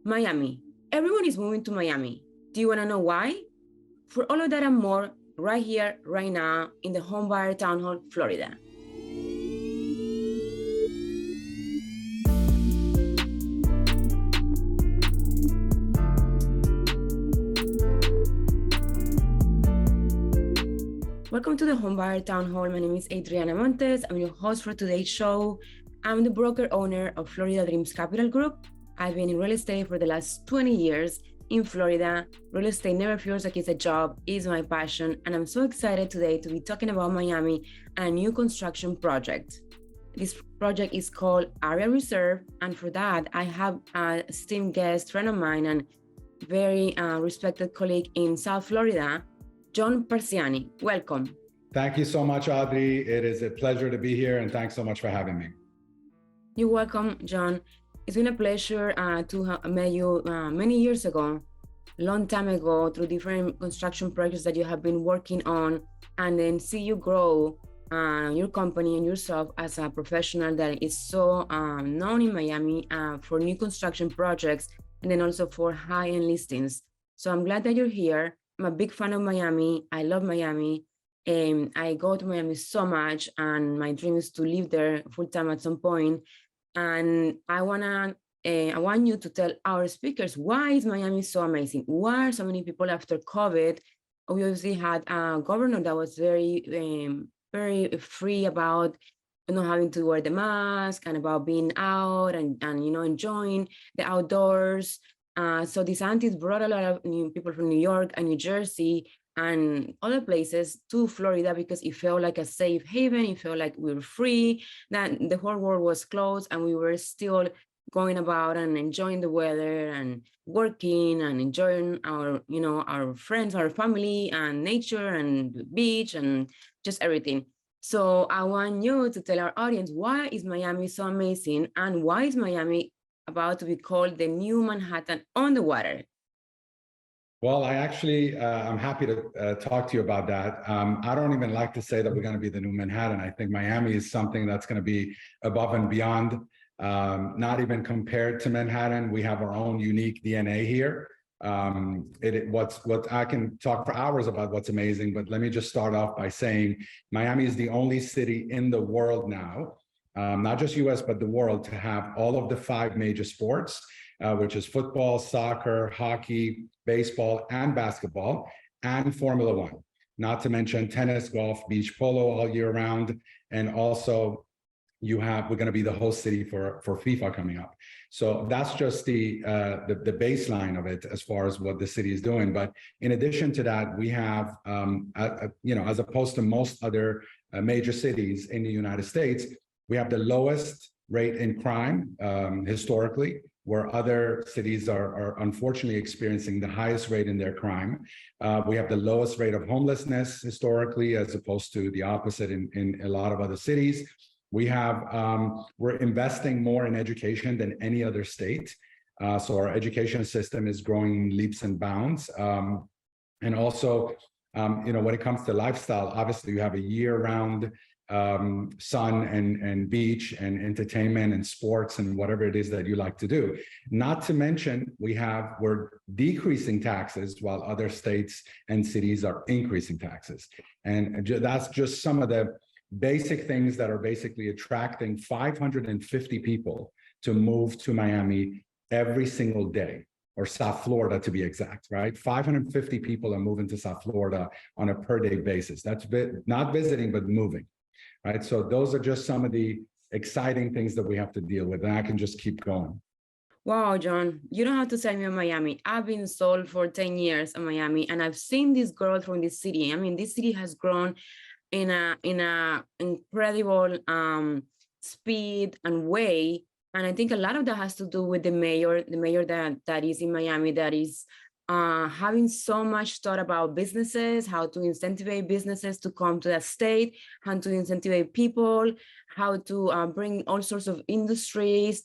Miami. Everyone is moving to Miami. Do you want to know why? For all of that and more, right here, right now, in the Homebuyer Town Hall, Florida. Welcome to the Homebuyer Town Hall. My name is Adriana Montes. I'm your host for today's show. I'm the broker owner of Florida Dreams Capital Group. I've been in real estate for the last 20 years in Florida. Real estate never feels like it's a job, it's my passion, and I'm so excited today to be talking about Miami and a new construction project. This project is called Area Reserve, and for that, I have a esteemed guest, friend of mine, and very respected colleague in South Florida, John Parsiani. Welcome. Thank you so much, Audrey. It is a pleasure to be here, and thanks so much for having me. You're welcome, John. It's been a pleasure to have met you many years ago, long time ago, through different construction projects that you have been working on, and then see you grow your company and yourself as a professional that is so known in Miami for new construction projects, and then also for high-end listings. So I'm glad that you're here. I'm a big fan of Miami. I love Miami. I go to Miami so much, and my dream is to live there full-time at some point. And I want you to tell our speakers, why is Miami so amazing? Why are so many people after COVID? We obviously had a governor that was very free about having to wear the mask and about being out and enjoying the outdoors. So DeSantis brought a lot of new people from New York and New Jersey and other places to Florida because it felt like a safe haven. It felt like we were free, that the whole world was closed and we were still going about and enjoying the weather and working and enjoying our friends, our family and nature and the beach and just everything. So I want you to tell our audience, why is Miami so amazing and why is Miami about to be called the new Manhattan on the water? Well, I'm happy to talk to you about that. I don't even like to say that we're going to be the new Manhattan. I think Miami is something that's going to be above and beyond, not even compared to Manhattan. We have our own unique DNA here. What I can talk for hours about what's amazing, but let me just start off by saying Miami is the only city in the world now, not just US, but the world, to have all of the 5 major sports, which is football, soccer, hockey, baseball, and basketball, and Formula One, not to mention tennis, golf, beach polo all year round. And also we're going to be the host city for FIFA coming up. So that's just the baseline of it as far as what the city is doing. But in addition to that, we have, as opposed to most other major cities in the United States, we have the lowest rate in crime historically, where other cities are unfortunately experiencing the highest rate in their crime. We have the lowest rate of homelessness historically, as opposed to the opposite in a lot of other cities. We're investing more in education than any other state. So our education system is growing leaps and bounds. And also, when it comes to lifestyle, obviously you have a year-round sun and beach and entertainment and sports and whatever it is that you like to do. Not to mention, we're decreasing taxes while other states and cities are increasing taxes. And that's just some of the basic things that are basically attracting 550 people to move to Miami every single day, or South Florida to be exact, right? 550 people are moving to South Florida on a per day basis. That's not visiting, but moving. Right. So those are just some of the exciting things that we have to deal with. And I can just keep going. Wow, John, you don't have to send me on Miami. I've been sold for 10 years in Miami, and I've seen this growth from this city. I mean, this city has grown in a incredible speed and way. And I think a lot of that has to do with the mayor that is in Miami, that is having so much thought about businesses, how to incentivize businesses to come to that state, how to incentivize people, how to bring all sorts of industries,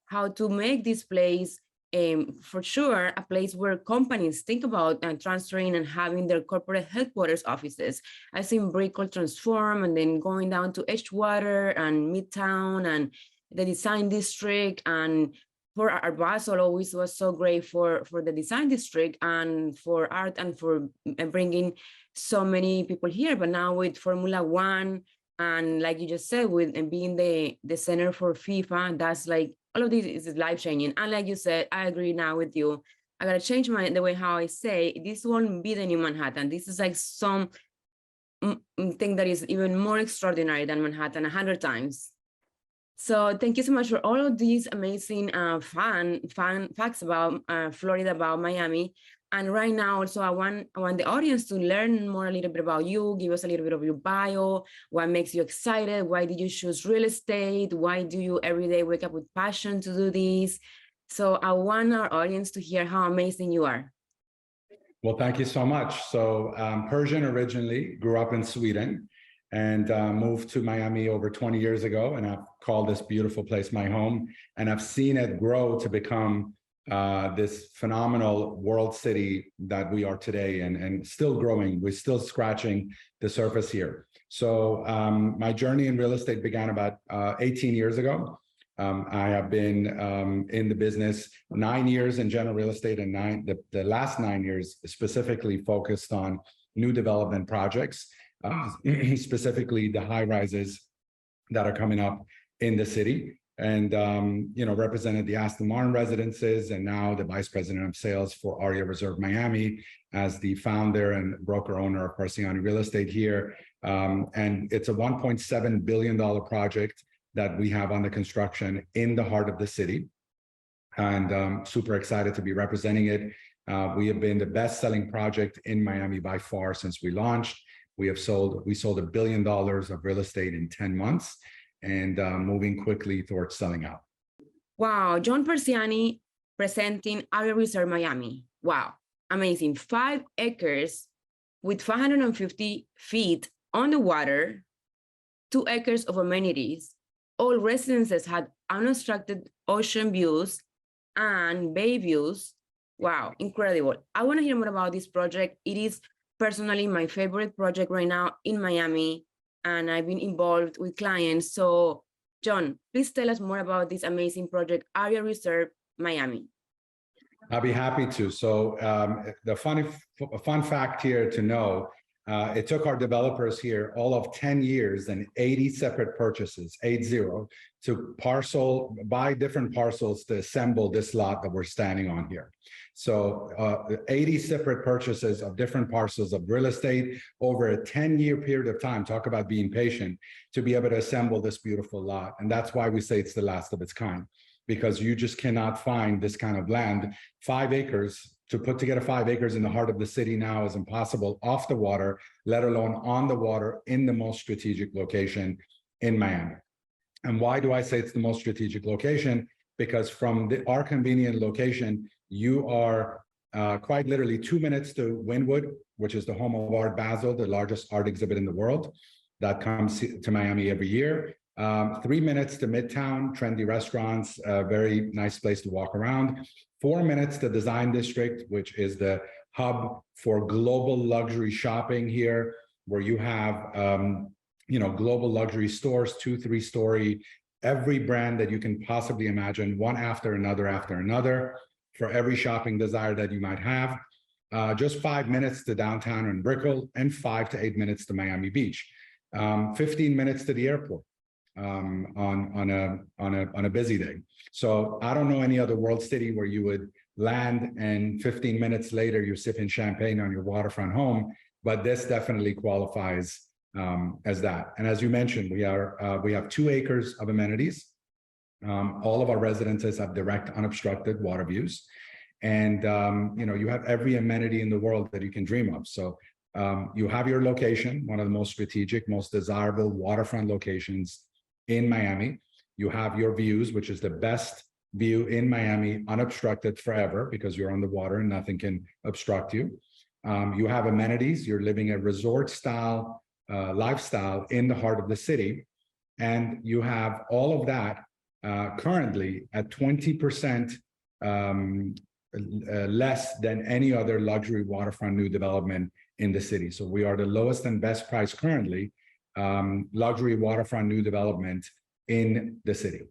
how to make this place, for sure, a place where companies think about transferring and having their corporate headquarters offices. I've seen Brickell transform and then going down to Edgewater and Midtown and the design district and for Art Basel always was so great for the design district and for art and for bringing so many people here. But now with Formula One and like you just said, with and being the center for FIFA, that's like all of this is life changing. And like you said, I agree now with you. I gotta change the way how I say this won't be the new Manhattan. This is like some thing that is even more extraordinary than Manhattan 100 times. So thank you so much for all of these amazing fun facts about Florida, about Miami. And right now, also, I want the audience to learn more a little bit about you. Give us a little bit of your bio. What makes you excited? Why did you choose real estate? Why do you every day wake up with passion to do this? So I want our audience to hear how amazing you are. Well, thank you so much. So Persian originally, grew up in Sweden and moved to Miami over 20 years ago. And I've called this beautiful place my home. And I've seen it grow to become this phenomenal world city that we are today, and still growing. We're still scratching the surface here. So my journey in real estate began about 18 years ago. I have been in the business 9 years in general real estate, and the last 9 years specifically focused on new development projects, specifically the high rises that are coming up in the city, and represented the Aston Martin residences, and now the vice president of sales for Aria Reserve Miami as the founder and broker owner of Parsiani Real Estate here. And it's a $1.7 billion project that we have under construction in the heart of the city, and super excited to be representing it. We have been the best-selling project in Miami by far since we launched. We sold $1 billion of real estate in 10 months, and moving quickly towards selling out. Wow, John Parsiani presenting Aria Reserve Miami. Wow, amazing. 5 acres with 550 feet on the water, 2 acres of amenities. All residences had unobstructed ocean views and bay views. Wow, incredible. I want to hear more about this project. It is personally my favorite project right now in Miami, and I've been involved with clients. So, John, please tell us more about this amazing project, Aria Reserve Miami. I'll be happy to. So the fun fact here to know, it took our developers here all of 10 years and 80 separate purchases, 80, to buy different parcels to assemble this lot that we're standing on here. So 80 separate purchases of different parcels of real estate over a 10-year period of time. Talk about being patient to be able to assemble this beautiful lot. And that's why we say it's the last of its kind, because you just cannot find this kind of land. 5 acres, to put together 5 acres in the heart of the city now is impossible off the water, let alone on the water in the most strategic location in Miami. And why do I say it's the most strategic location? Because from our convenient location, you are quite literally 2 minutes to Wynwood, which is the home of Art Basel, the largest art exhibit in the world that comes to Miami every year. 3 minutes to Midtown, trendy restaurants, a very nice place to walk around. 4 minutes to Design District, which is the hub for global luxury shopping here, where you have global luxury stores, 2-3 story, every brand that you can possibly imagine, one after another, for every shopping desire that you might have. Just 5 minutes to downtown and Brickell, and 5 to 8 minutes to Miami Beach. 15 minutes to the airport on a busy day. So I don't know any other world city where you would land and 15 minutes later you're sipping champagne on your waterfront home, but this definitely qualifies as that. And as you mentioned, we have 2 acres of amenities. All of our residences have direct unobstructed water views, and you have every amenity in the world that you can dream of. So you have your location, one of the most strategic, most desirable waterfront locations in Miami. You have your views, which is the best view in Miami, unobstructed forever, because you're on the water and nothing can obstruct you. You have amenities. You're living a resort style lifestyle in the heart of the city. And you have all of that currently at 20% less than any other luxury waterfront new development in the city. So we are the lowest and best price currently luxury waterfront new development in the city.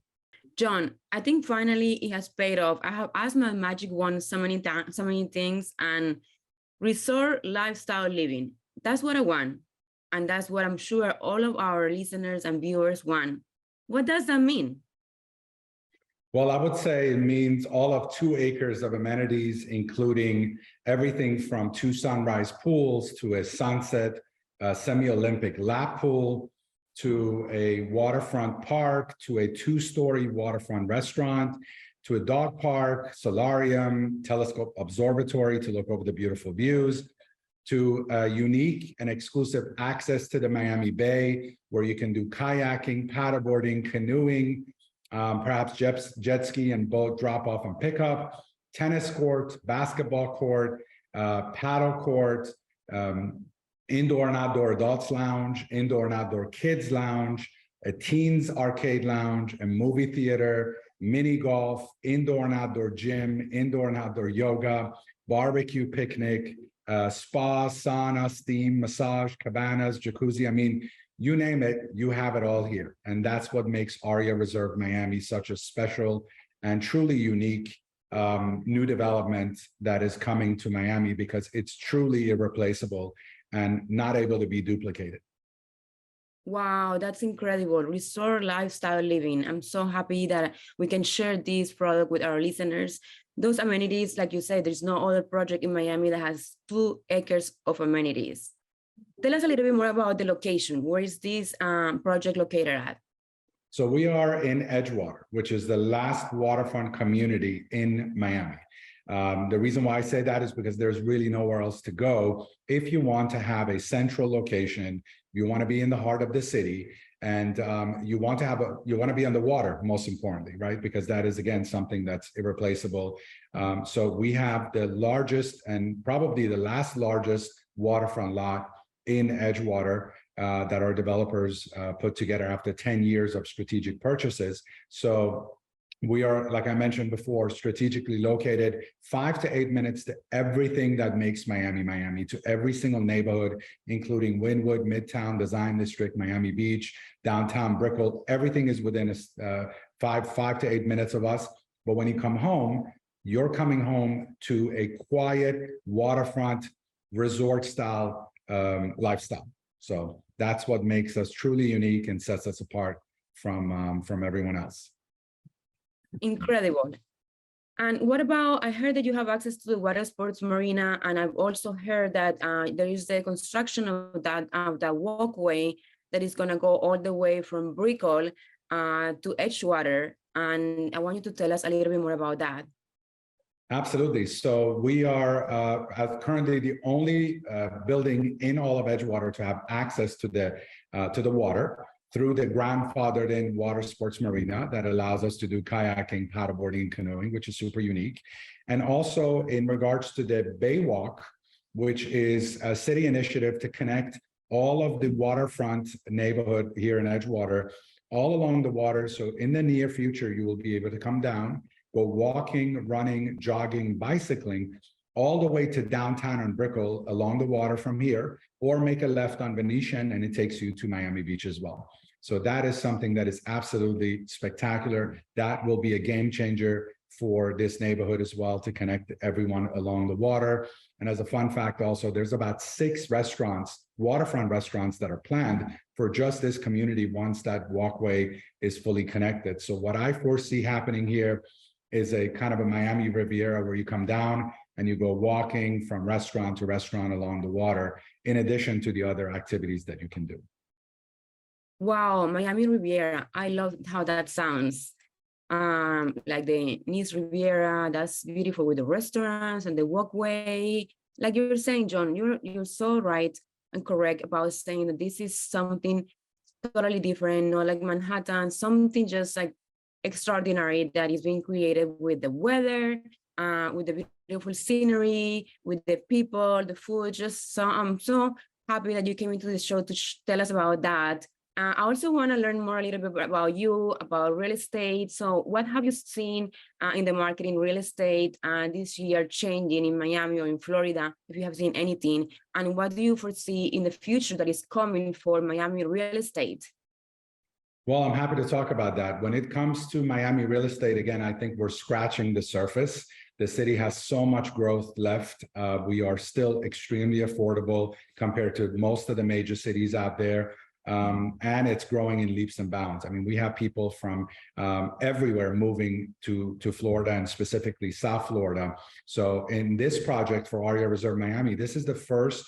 John, I think finally it has paid off. I have asked my magic wand so many times, so many things, and resort lifestyle living. That's what I want. And that's what I'm sure all of our listeners and viewers want. What does that mean? Well, I would say it means all of 2 acres of amenities, including everything from 2 sunrise pools to a sunset semi-Olympic lap pool, to a waterfront park, to a 2-story waterfront restaurant, to a dog park, solarium, telescope observatory to look over the beautiful views, to unique and exclusive access to the Miami Bay, where you can do kayaking, paddleboarding, canoeing, perhaps jet ski and boat drop off and pickup, tennis court, basketball court, paddle court, indoor and outdoor adults lounge, indoor and outdoor kids lounge, a teens arcade lounge, a movie theater, mini golf, indoor and outdoor gym, indoor and outdoor yoga, barbecue picnic, spa, sauna, steam, massage, cabanas, jacuzzi. I mean, you name it, you have it all here. And that's what makes Aria Reserve Miami such a special and truly unique new development that is coming to Miami, because it's truly irreplaceable and not able to be duplicated. Wow, that's incredible. Resort lifestyle living. I'm so happy that we can share this product with our listeners. Those amenities, like you said, there's no other project in Miami that has 2 acres of amenities. Tell us a little bit more about the location. Where is this project located at? So we are in Edgewater, which is the last waterfront community in Miami. The reason why I say that is because there's really nowhere else to go if you want to have a central location. You want to be in the heart of the city, and you want to be on the water, most importantly, right? Because that is, again, something that's irreplaceable. So we have the largest and probably the last largest waterfront lot in Edgewater that our developers put together after 10 years of strategic purchases. So we are, like I mentioned before, strategically located 5 to 8 minutes to everything that makes Miami, Miami, to every single neighborhood, including Wynwood, Midtown, Design District, Miami Beach, downtown Brickell. Everything is within 5 to 8 minutes of us. But when you come home, you're coming home to a quiet waterfront resort style lifestyle. So that's what makes us truly unique and sets us apart from everyone else. Incredible. And what about, I heard that you have access to the water sports marina, and I've also heard that there is the construction of that walkway that is going to go all the way from Brickell to Edgewater. And I want you to tell us a little bit more about that. Absolutely. So we are currently the only building in all of Edgewater to have access to the water through the grandfathered in water sports marina that allows us to do kayaking, paddleboarding, and canoeing, which is super unique. And also in regards to the Baywalk, which is a city initiative to connect all of the waterfront neighborhood here in Edgewater all along the water. So in the near future, you will be able to come down, go walking, running, jogging, bicycling, all the way to downtown on Brickell along the water from here, or make a left on Venetian and it takes you to Miami Beach as well. So that is something that is absolutely spectacular. That will be a game changer for this neighborhood as well, to connect everyone along the water. And as a fun fact also, there's about 6 restaurants, waterfront restaurants, that are planned for just this community once that walkway is fully connected. So what I foresee happening here is a kind of a Miami Riviera where you come down and you go walking from restaurant to restaurant along the water, in addition to the other activities that you can do. Wow, Miami Riviera. I love how that sounds. Like the Nice Riviera, that's beautiful with the restaurants and the walkway. Like you're saying, John, you're so right and correct about saying that this is something totally different, not like Manhattan, something just like extraordinary that is being created with the weather, with the beautiful scenery, with the people, the food. Just so I'm so happy that you came into the show to tell us about that. I also want to learn more a little bit about you, about real estate. So what have you seen in the market in real estate this year changing in Miami or in Florida, if you have seen anything? And what do you foresee in the future that is coming for Miami real estate? Well, I'm happy to talk about that. When it comes to Miami real estate, again, I think we're scratching the surface. The city has so much growth left. We are still extremely affordable compared to most of the major cities out there. And it's growing in leaps and bounds. I mean, we have people from everywhere moving to Florida, and specifically South Florida. So in this project for Aria Reserve Miami, this is the first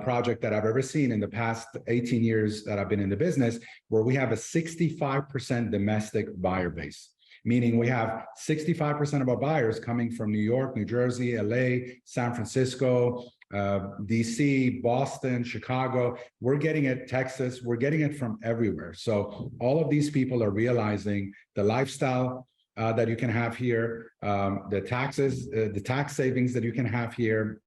project that I've ever seen in the past 18 years that I've been in the business, where we have a 65% domestic buyer base. Meaning we have 65% of our buyers coming from New York, New Jersey, LA, San Francisco, DC, Boston, Chicago. We're getting it, Texas, we're getting it from everywhere. So all of these people are realizing the lifestyle that you can have here, the taxes, the tax savings that you can have here,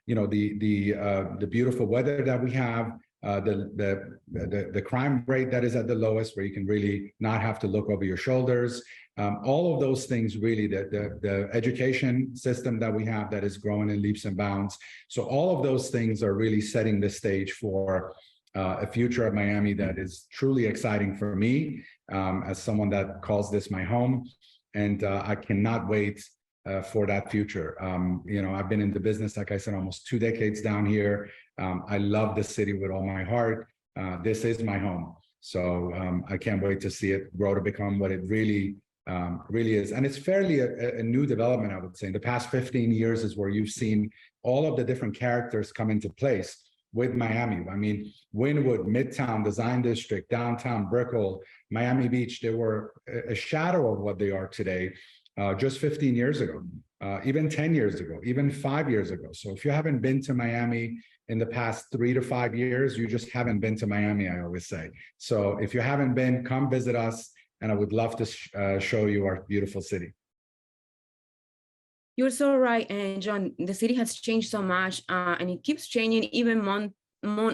you know, the beautiful weather that we have, the crime rate that is at the lowest, where you can really not have to look over your shoulders. All of those things, really, the education system that we have that is growing in leaps and bounds. So all of those things are really setting the stage for a future of Miami that is truly exciting for me, as someone that calls this my home. And I cannot wait for that future. You know, I've been in the business, like I said, almost 2 decades down here. I love the city with all my heart. This is my home. So I can't wait to see it grow to become what it really is. And it's fairly a new development, I would say. In the past 15 years is where you've seen all of the different characters come into place with Miami. I mean, Wynwood, Midtown, Design District, Downtown, Brickell, Miami Beach, they were a shadow of what they are today. Just 15 years ago, even 10 years ago, even 5 years ago. So if you haven't been to Miami in the past 3 to 5 years, you just haven't been to Miami, I always say. So if you haven't been, come visit us, and I would love to show you our beautiful city. You're so right, and John, the city has changed so much, and it keeps changing even month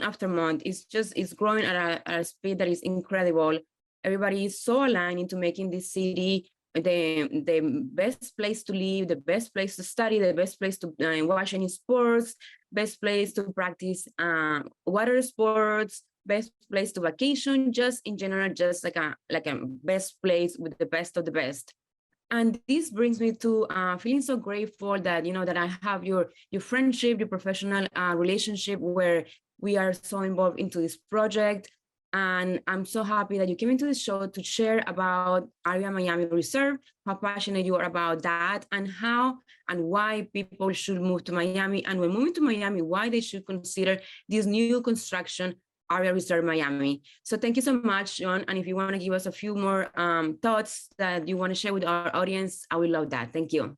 after month. It's growing at a speed that is incredible. Everybody is so aligned into making this city the best place to live, the best place to study, the best place to watch any sports, best place to practice water sports, best place to vacation, just in general, just like a best place with the best of the best. And this brings me to feeling so grateful that, you know, that I have your friendship, your professional relationship, where we are so involved into this project. And I'm so happy that you came into the show to share about Aria Miami Reserve, how passionate you are about that, and how and why people should move to Miami. And when moving to Miami, why they should consider this new construction, Aria Reserve Miami. So thank you so much, John. And if you want to give us a few more thoughts that you want to share with our audience, I would love that. Thank you.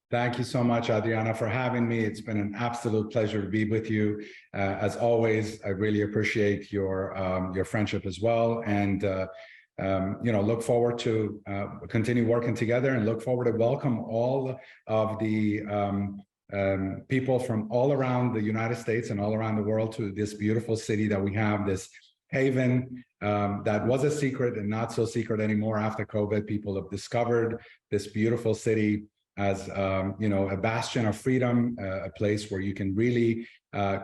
Thank you so much, Adriana, for having me. It's been an absolute pleasure to be with you. As always, I really appreciate your friendship as well. And, you know, look forward to continue working together, and look forward to welcome all of the people from all around the United States and all around the world to this beautiful city that we have, this haven that was a secret and not so secret anymore after COVID. People have discovered this beautiful city as you know, a bastion of freedom, a place where you can really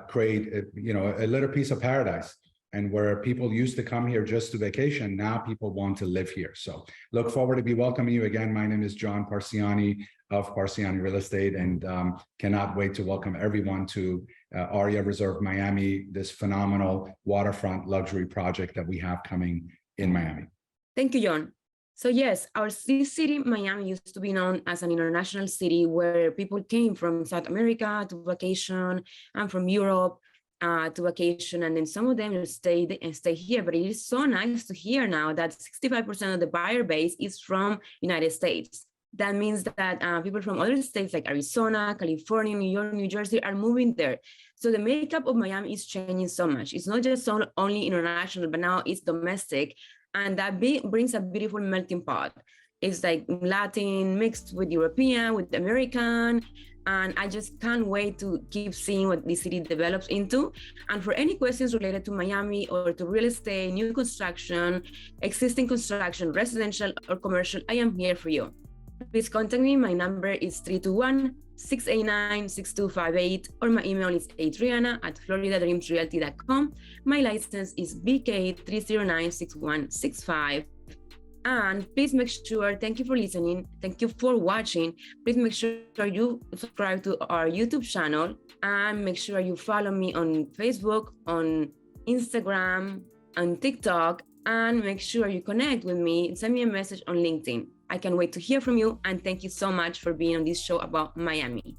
create you know, a little piece of paradise. And where people used to come here just to vacation, now people want to live here. So look forward to be welcoming you again. My name is John Parsiani of Parsiani Real Estate, and cannot wait to welcome everyone to Aria Reserve Miami, this phenomenal waterfront luxury project that we have coming in Miami. Thank you, John. So yes, our city, Miami, used to be known as an international city where people came from South America to vacation and from Europe to vacation, and then some of them stay here. But it is so nice to hear now that 65% of the buyer base is from United States. That means that people from other states like Arizona, California, New York, New Jersey are moving there. So the makeup of Miami is changing so much. It's not just only international, but now it's domestic. And that brings a beautiful melting pot. It's like Latin mixed with European, with American. And I just can't wait to keep seeing what this city develops into. And for any questions related to Miami or to real estate, new construction, existing construction, residential or commercial, I am here for you. please contact me. My number is 321-689-6258, or my email is adriana@floridadreamsrealty.com. My license is BK3096165. And please make sure, thank you for listening, thank you for watching. Please make sure you subscribe to our YouTube channel, and make sure you follow me on Facebook, on Instagram, on TikTok, and make sure you connect with me and send me a message on LinkedIn. I can't wait to hear from you, and thank you so much for being on this show about Miami.